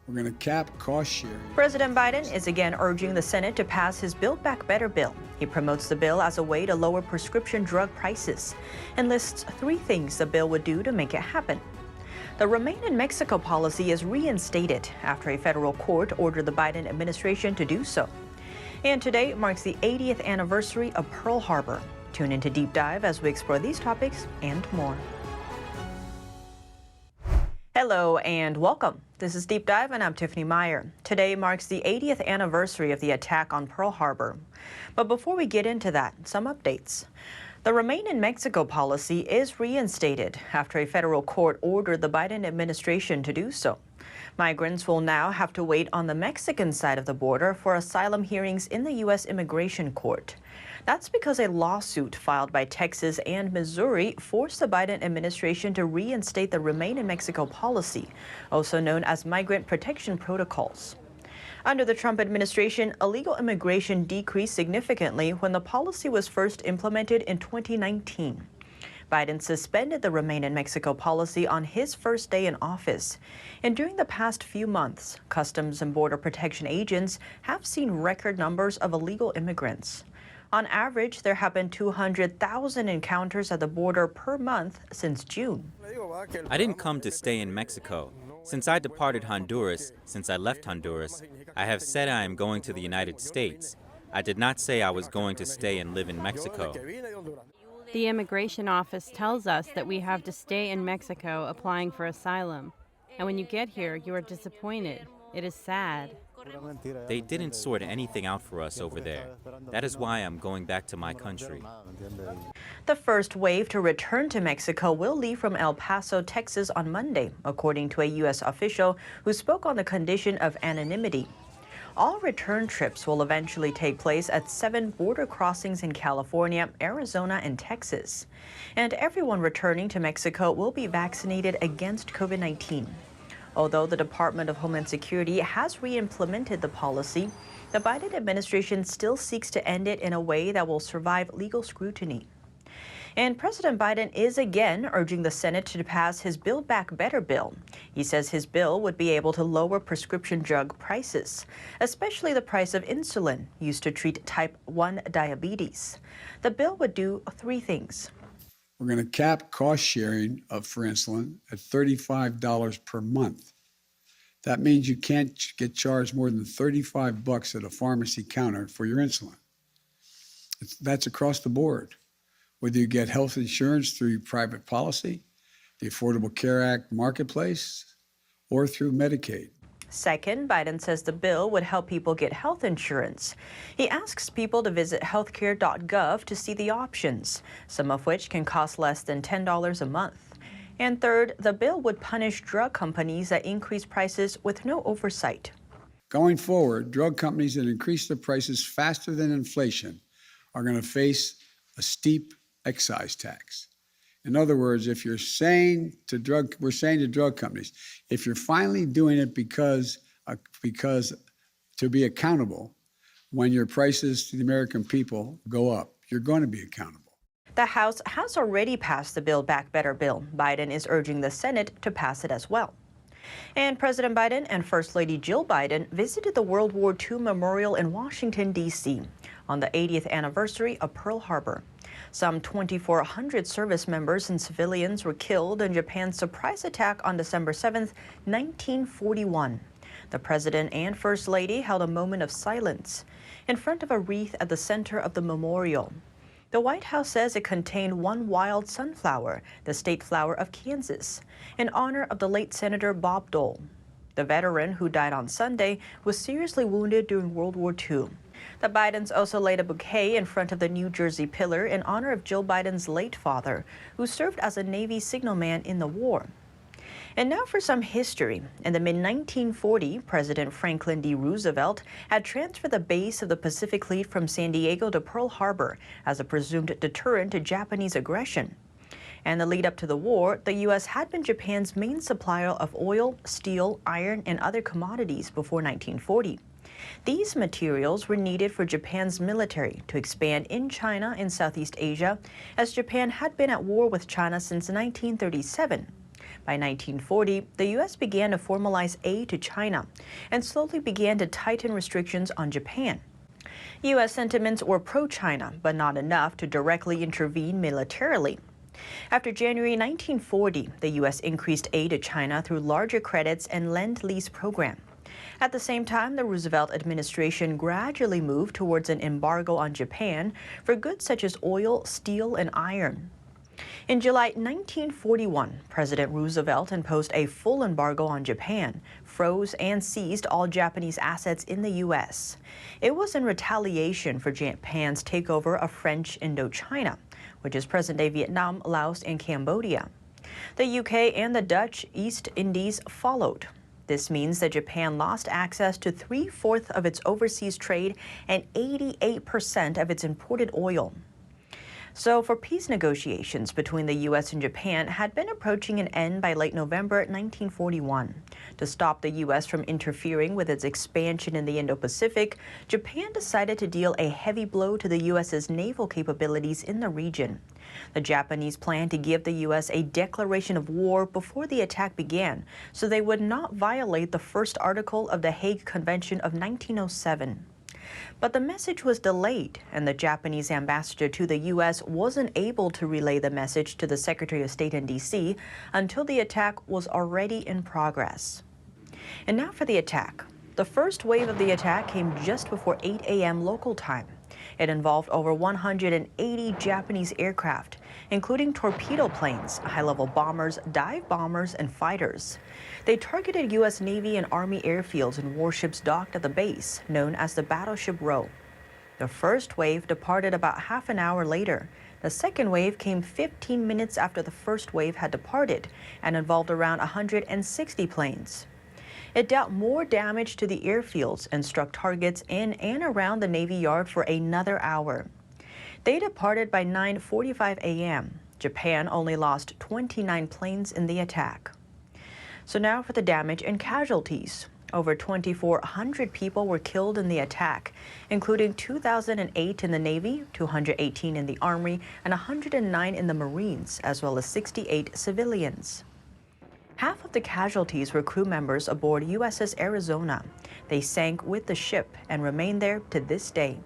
We're going to cap cost sharing. President Biden is again urging the Senate to pass his Build Back Better bill. He promotes the bill as a way to lower prescription drug prices and lists 3 things the bill would do to make it happen. The Remain in Mexico policy is reinstated after a federal court ordered the Biden administration to do so. And today marks the 80th anniversary of Pearl Harbor. Tune into Deep Dive as we explore these topics and more. Hello and welcome. This is Deep Dive and I'm Tiffany Meier. Today marks the 80th anniversary of the attack on Pearl Harbor. But before we get into that, some updates. The Remain in Mexico policy is reinstated after a federal court ordered the Biden administration to do so. Migrants will now have to wait on the Mexican side of the border for asylum hearings in the U.S. Immigration Court. That's because a lawsuit filed by Texas and Missouri forced the Biden administration to reinstate the Remain in Mexico policy, also known as Migrant Protection Protocols. Under the Trump administration, illegal immigration decreased significantly when the policy was first implemented in 2019. Biden suspended the Remain in Mexico policy on his first day in office. And during the past few months, Customs and Border Protection agents have seen record numbers of illegal immigrants. On average, there have been 200,000 encounters at the border per month since June. I didn't come to stay in Mexico. Since I departed Honduras, since I left Honduras, I have said I am going to the United States. I did not say I was going to stay and live in Mexico. The immigration office tells us that we have to stay in Mexico applying for asylum. And when you get here, you are disappointed. It is sad. They didn't sort anything out for us over there. That is why I'm going back to my country. The first wave to return to Mexico will leave from El Paso, Texas on Monday, according to a U.S. official who spoke on the condition of anonymity. All return trips will eventually take place at 7 border crossings in California, Arizona, and Texas. And everyone returning to Mexico will be vaccinated against COVID-19. Although the Department of Homeland Security has re-implemented the policy, the Biden administration still seeks to end it in a way that will survive legal scrutiny. And President Biden is again urging the Senate to pass his Build Back Better bill. He says his bill would be able to lower prescription drug prices, especially the price of insulin used to treat type 1 diabetes. The bill would do 3 things. We're going to cap cost sharing for insulin at $35 per month. That means you can't get charged more than $35 at a pharmacy counter for your insulin. That's across the board. Whether you get health insurance through your private policy, the Affordable Care Act marketplace, or through Medicaid. Second, Biden says the bill would help people get health insurance. He asks people to visit healthcare-dot-gov to see the options, some of which can cost less than $10 a month. And third, the bill would punish drug companies that increase prices with no oversight. Going forward, drug companies that increase their prices faster than inflation are going to face a steep excise tax. In other words, if you're saying to drug companies, if you're finally doing it because to be accountable, when your prices to the American people go up, you're going to be accountable. The House has already passed the Build Back Better bill. Biden is urging the Senate to pass it as well. And President Biden and First Lady Jill Biden visited the World War II Memorial in Washington, D.C. on the 80th anniversary of Pearl Harbor. Some 2,400 service members and civilians were killed in Japan's surprise attack on December 7, 1941. The President and First Lady held a moment of silence in front of a wreath at the center of the memorial. The White House says it contained one wild sunflower, the state flower of Kansas, in honor of the late Senator Bob Dole. The veteran, who died on Sunday, was seriously wounded during World War II. The Bidens also laid a bouquet in front of the New Jersey pillar in honor of Jill Biden's late father, who served as a Navy signalman in the war. And now for some history. In the mid-1940s, President Franklin D. Roosevelt had transferred the base of the Pacific Fleet from San Diego to Pearl Harbor as a presumed deterrent to Japanese aggression. And the lead up to the war, the U.S. had been Japan's main supplier of oil, steel, iron, and other commodities before 1940. These materials were needed for Japan's military to expand in China and Southeast Asia, as Japan had been at war with China since 1937. By 1940, the U.S. began to formalize aid to China and slowly began to tighten restrictions on Japan. U.S. sentiments were pro-China, but not enough to directly intervene militarily. After January 1940, the U.S. increased aid to China through larger credits and Lend-Lease program. At the same time, the Roosevelt administration gradually moved towards an embargo on Japan for goods such as oil, steel, and iron. In July 1941, President Roosevelt imposed a full embargo on Japan, froze and seized all Japanese assets in the U.S. It was in retaliation for Japan's takeover of French Indochina, which is present-day Vietnam, Laos, and Cambodia. The UK and the Dutch East Indies followed. This means that Japan lost access to 3/4 of its overseas trade and 88% of its imported oil. So, for peace negotiations between the U.S. and Japan had been approaching an end by late November 1941. To stop the U.S. from interfering with its expansion in the Indo-Pacific, Japan decided to deal a heavy blow to the U.S.'s naval capabilities in the region. The Japanese planned to give the U.S. a declaration of war before the attack began, so they would not violate the first article of the Hague Convention of 1907. But the message was delayed, and the Japanese ambassador to the U.S. wasn't able to relay the message to the Secretary of State in D.C. until the attack was already in progress. And now for the attack. The first wave of the attack came just before 8 a.m. local time. It involved over 180 Japanese aircraft, including torpedo planes, high-level bombers, dive bombers, and fighters. They targeted U.S. Navy and Army airfields and warships docked at the base, known as the Battleship Row. The first wave departed about half an hour later. The second wave came 15 minutes after the first wave had departed and involved around 160 planes. It dealt more damage to the airfields and struck targets in and around the Navy Yard for another hour. They departed by 9:45 a.m. Japan only lost 29 planes in the attack. So now for the damage and casualties. Over 2,400 people were killed in the attack, including 2,008 in the Navy, 218 in the Army, and 109 in the Marines, as well as 68 civilians. Half of the casualties were crew members aboard USS Arizona. They sank with the ship and remain there to this day.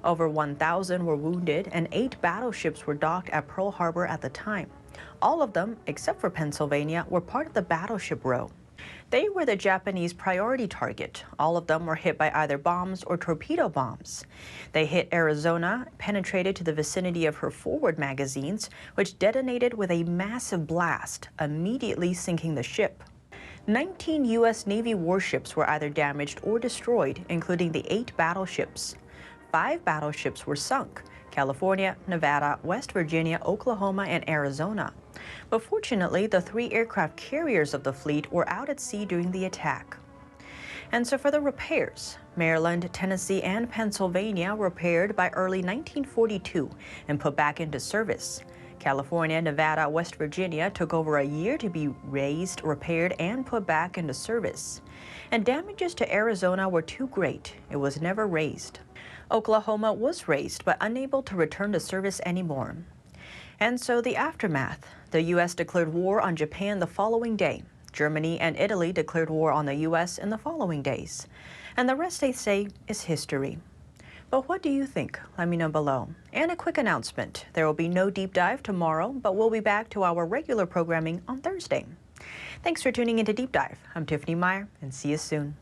Over 1,000 were wounded, and 8 battleships were docked at Pearl Harbor at the time. All of them, except for Pennsylvania, were part of the Battleship Row. They were the Japanese priority target. All of them were hit by either bombs or torpedo bombs. They hit Arizona, penetrated to the vicinity of her forward magazines, which detonated with a massive blast, immediately sinking the ship. 19 U.S. Navy warships were either damaged or destroyed, including the 8 battleships. 5 battleships were sunk: California, Nevada, West Virginia, Oklahoma, and Arizona. But fortunately, the 3 aircraft carriers of the fleet were out at sea during the attack. And so for the repairs, Maryland, Tennessee, and Pennsylvania repaired by early 1942 and put back into service. California, Nevada, West Virginia took over a year to be raised, repaired, and put back into service. And damages to Arizona were too great. It was never raised. Oklahoma was raised, but unable to return to service anymore. And so the aftermath. The U.S. declared war on Japan the following day. Germany and Italy declared war on the U.S. in the following days. And the rest, they say, is history. But what do you think? Let me know below. And a quick announcement. There will be no deep dive tomorrow, but we'll be back to our regular programming on Thursday. Thanks for tuning into Deep Dive. I'm Tiffany Meier, and see you soon.